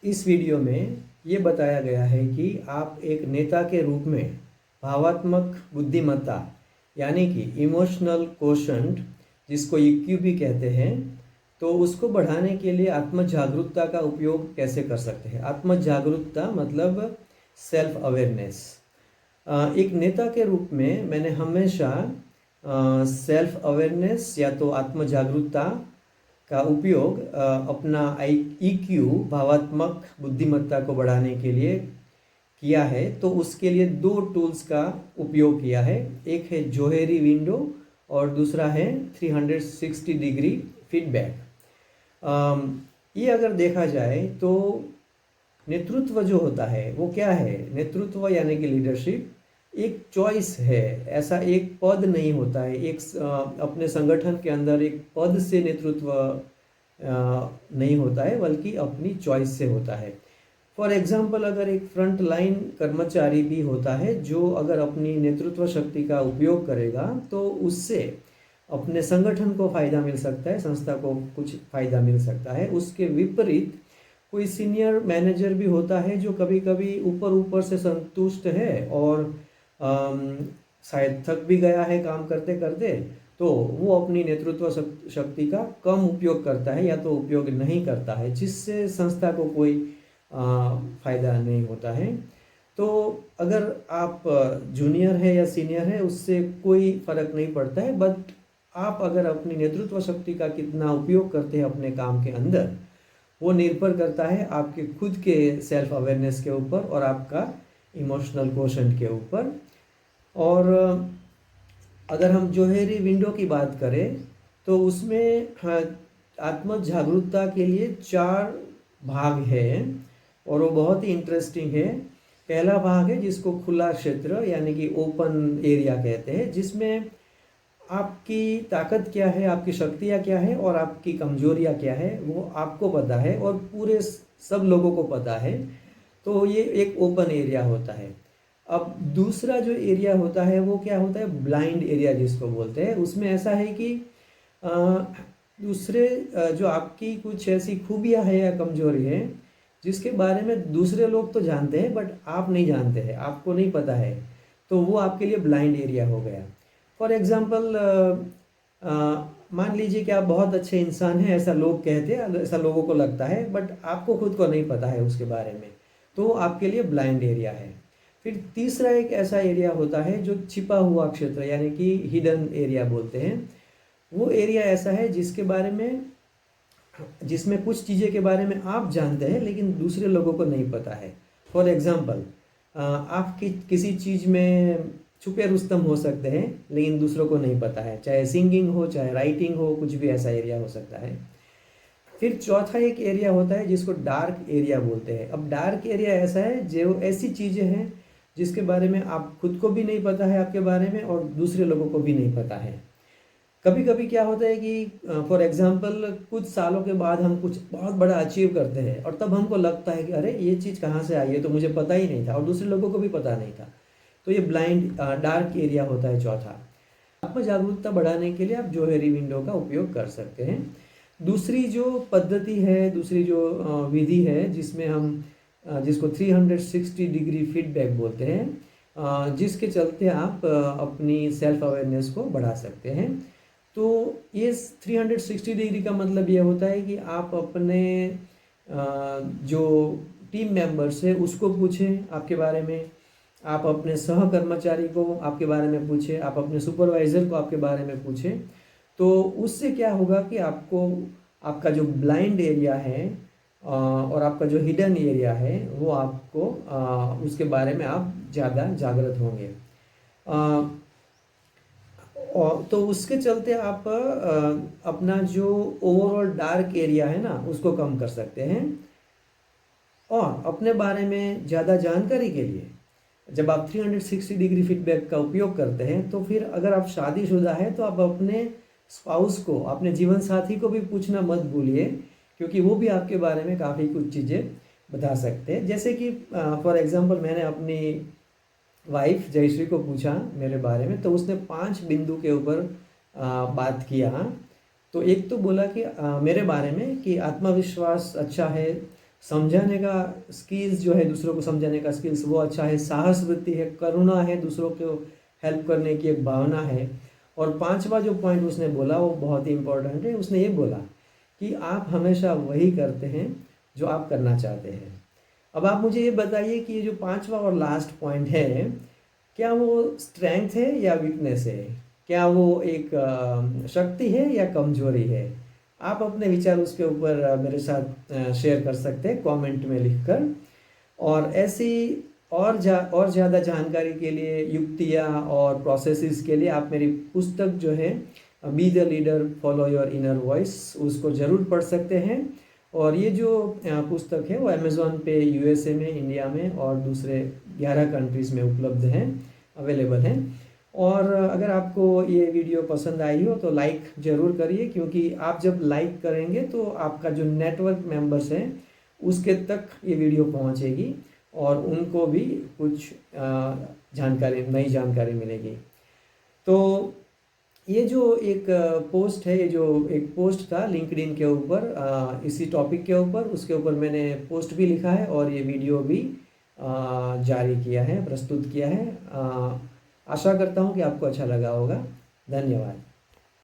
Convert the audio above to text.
इस वीडियो में ये बताया गया है कि आप एक नेता के रूप में भावात्मक बुद्धिमत्ता यानी कि इमोशनल कोशंट, जिसको ईक्यू भी कहते हैं, तो उसको बढ़ाने के लिए आत्म जागरूकता का उपयोग कैसे कर सकते हैं। आत्म जागरूकता मतलब सेल्फ अवेयरनेस। एक नेता के रूप में मैंने हमेशा सेल्फ अवेयरनेस या तो आत्म जागरूकता का उपयोग अपना ईक्यू भावात्मक बुद्धिमत्ता को बढ़ाने के लिए किया है। तो उसके लिए दो टूल्स का उपयोग किया है। एक है जोहेरी विंडो और दूसरा है 360 डिग्री फीडबैक। ये अगर देखा जाए तो नेतृत्व जो होता है वो क्या है। नेतृत्व यानी कि लीडरशिप एक चॉइस है, ऐसा एक पद नहीं होता है। एक अपने संगठन के अंदर एक पद से नेतृत्व नहीं होता है, बल्कि अपनी चॉइस से होता है। फॉर एग्जाम्पल, अगर एक फ्रंट लाइन कर्मचारी भी होता है जो अगर अपनी नेतृत्व शक्ति का उपयोग करेगा तो उससे अपने संगठन को फ़ायदा मिल सकता है, संस्था को कुछ फ़ायदा मिल सकता है। उसके विपरीत कोई सीनियर मैनेजर भी होता है जो कभी कभी ऊपर ऊपर से संतुष्ट है और शायद थक भी गया है काम करते करते, तो वो अपनी नेतृत्व शक्ति का कम उपयोग करता है या तो उपयोग नहीं करता है, जिससे संस्था को कोई फ़ायदा नहीं होता है। तो अगर आप जूनियर है या सीनियर है उससे कोई फ़र्क नहीं पड़ता है, बट आप अगर अपनी नेतृत्व शक्ति का कितना उपयोग करते हैं अपने काम के अंदर, वो निर्भर करता है आपके खुद के सेल्फ अवेयरनेस के ऊपर और आपका इमोशनल कोशंट के ऊपर। और अगर हम जोहेरी विंडो की बात करें तो उसमें आत्म जागरूकता के लिए 4 भाग हैं और वो बहुत ही इंटरेस्टिंग है। पहला भाग है जिसको खुला क्षेत्र यानी कि ओपन एरिया कहते हैं, जिसमें आपकी ताकत क्या है, आपकी शक्तियाँ क्या है और आपकी कमजोरियाँ क्या है वो आपको पता है और पूरे सब लोगों को पता है। तो ये एक ओपन एरिया होता है। अब दूसरा जो एरिया होता है वो क्या होता है, ब्लाइंड एरिया जिसको बोलते हैं। उसमें ऐसा है कि दूसरे जो आपकी कुछ ऐसी खूबियाँ है या कमजोरी है जिसके बारे में दूसरे लोग तो जानते हैं बट आप नहीं जानते हैं, आपको नहीं पता है, तो वो आपके लिए ब्लाइंड एरिया हो गया। फॉर एग्जाम्पल, मान लीजिए कि आप बहुत अच्छे इंसान हैं, ऐसा लोग कहते हैं, ऐसा लोगों को लगता है, बट आपको खुद को नहीं पता है उसके बारे में, तो आपके लिए ब्लाइंड एरिया है। फिर तीसरा एक ऐसा एरिया होता है जो छिपा हुआ क्षेत्र यानी कि हिडन एरिया बोलते हैं। वो एरिया ऐसा है जिसमें कुछ चीज़ें के बारे में आप जानते हैं लेकिन दूसरे लोगों को नहीं पता है। फॉर एग्जाम्पल, आप किसी चीज़ में छुपे रुस्तम हो सकते हैं लेकिन दूसरों को नहीं पता है, चाहे सिंगिंग हो चाहे राइटिंग हो, कुछ भी ऐसा एरिया हो सकता है। फिर चौथा एक एरिया होता है जिसको डार्क एरिया बोलते हैं। अब डार्क एरिया ऐसा है जो ऐसी चीज़ें हैं जिसके बारे में आप खुद को भी नहीं पता है आपके बारे में और दूसरे लोगों को भी नहीं पता है। कभी कभी क्या होता है कि फॉर एग्जांपल कुछ सालों के बाद हम कुछ बहुत बड़ा अचीव करते हैं और तब हमको लगता है कि अरे ये चीज़ कहाँ से आई है, तो मुझे पता ही नहीं था और दूसरे लोगों को भी पता नहीं था। तो ये ब्लाइंड डार्क एरिया होता है चौथा। आत्म जागरूकता बढ़ाने के लिए आप जोहेरी विंडो का उपयोग कर सकते हैं। दूसरी जो पद्धति है, दूसरी जो विधि है जिसमें हम जिसको 360 डिग्री फीडबैक बोलते हैं, जिसके चलते आप अपनी सेल्फ अवेयरनेस को बढ़ा सकते हैं। तो ये 360 डिग्री का मतलब ये होता है कि आप अपने जो टीम मेंबर्स है उसको पूछें आपके बारे में, आप अपने सहकर्मचारी को आपके बारे में पूछें, आप अपने सुपरवाइज़र को आपके बारे में पूछें। तो उससे क्या होगा कि आपको आपका जो ब्लाइंड एरिया है और आपका जो हिडन एरिया है वो आपको उसके बारे में आप ज़्यादा जागृत होंगे। और तो उसके चलते आप अपना जो ओवरऑल डार्क एरिया है ना उसको कम कर सकते हैं। और अपने बारे में ज़्यादा जानकारी के लिए जब आप 360 डिग्री फीडबैक का उपयोग करते हैं तो फिर अगर आप शादीशुदा है तो आप अपने स्पाउस को, अपने जीवन साथी को भी पूछना मत भूलिए, क्योंकि वो भी आपके बारे में काफ़ी कुछ चीज़ें बता सकते हैं। जैसे कि फॉर एग्जांपल मैंने अपनी वाइफ जयश्री को पूछा मेरे बारे में, तो उसने 5 बिंदु के ऊपर बात किया। तो एक तो बोला कि मेरे बारे में कि आत्मविश्वास अच्छा है, समझाने का स्किल्स जो है, दूसरों को समझाने का स्किल्स वो अच्छा है, साहस वृत्ति है, करुणा है, दूसरों को हेल्प करने की एक भावना है। और पांचवा जो पॉइंट उसने बोला वो बहुत ही इम्पोर्टेंट है। उसने ये बोला कि आप हमेशा वही करते हैं जो आप करना चाहते हैं। अब आप मुझे ये बताइए कि ये जो पांचवा और लास्ट पॉइंट है, क्या वो स्ट्रेंथ है या वीकनेस है? क्या वो एक शक्ति है या कमजोरी है? आप अपने विचार उसके ऊपर मेरे साथ शेयर कर सकते हैं कमेंट में लिखकर। और ऐसी और ज़्यादा जानकारी के लिए, युक्तियाँ और प्रोसेसेस के लिए आप मेरी पुस्तक जो है be the leader follow your inner voice, उसको ज़रूर पढ़ सकते हैं। और ये जो पुस्तक है वो अमेज़ॉन पे यूएसए में, इंडिया में और दूसरे 11 कंट्रीज़ में उपलब्ध हैं, अवेलेबल हैं। और अगर आपको ये वीडियो पसंद आई हो तो लाइक ज़रूर करिए, क्योंकि आप जब लाइक करेंगे तो आपका जो नेटवर्क मेंबर्स हैं उसके तक ये वीडियो पहुंचेगी और उनको भी कुछ जानकारी, नई जानकारी मिलेगी। तो ये जो एक पोस्ट है, ये जो एक पोस्ट था लिंक्डइन के ऊपर इसी टॉपिक के ऊपर, उसके ऊपर मैंने पोस्ट भी लिखा है और ये वीडियो भी जारी किया है, प्रस्तुत किया है। आशा करता हूँ कि आपको अच्छा लगा होगा। धन्यवाद।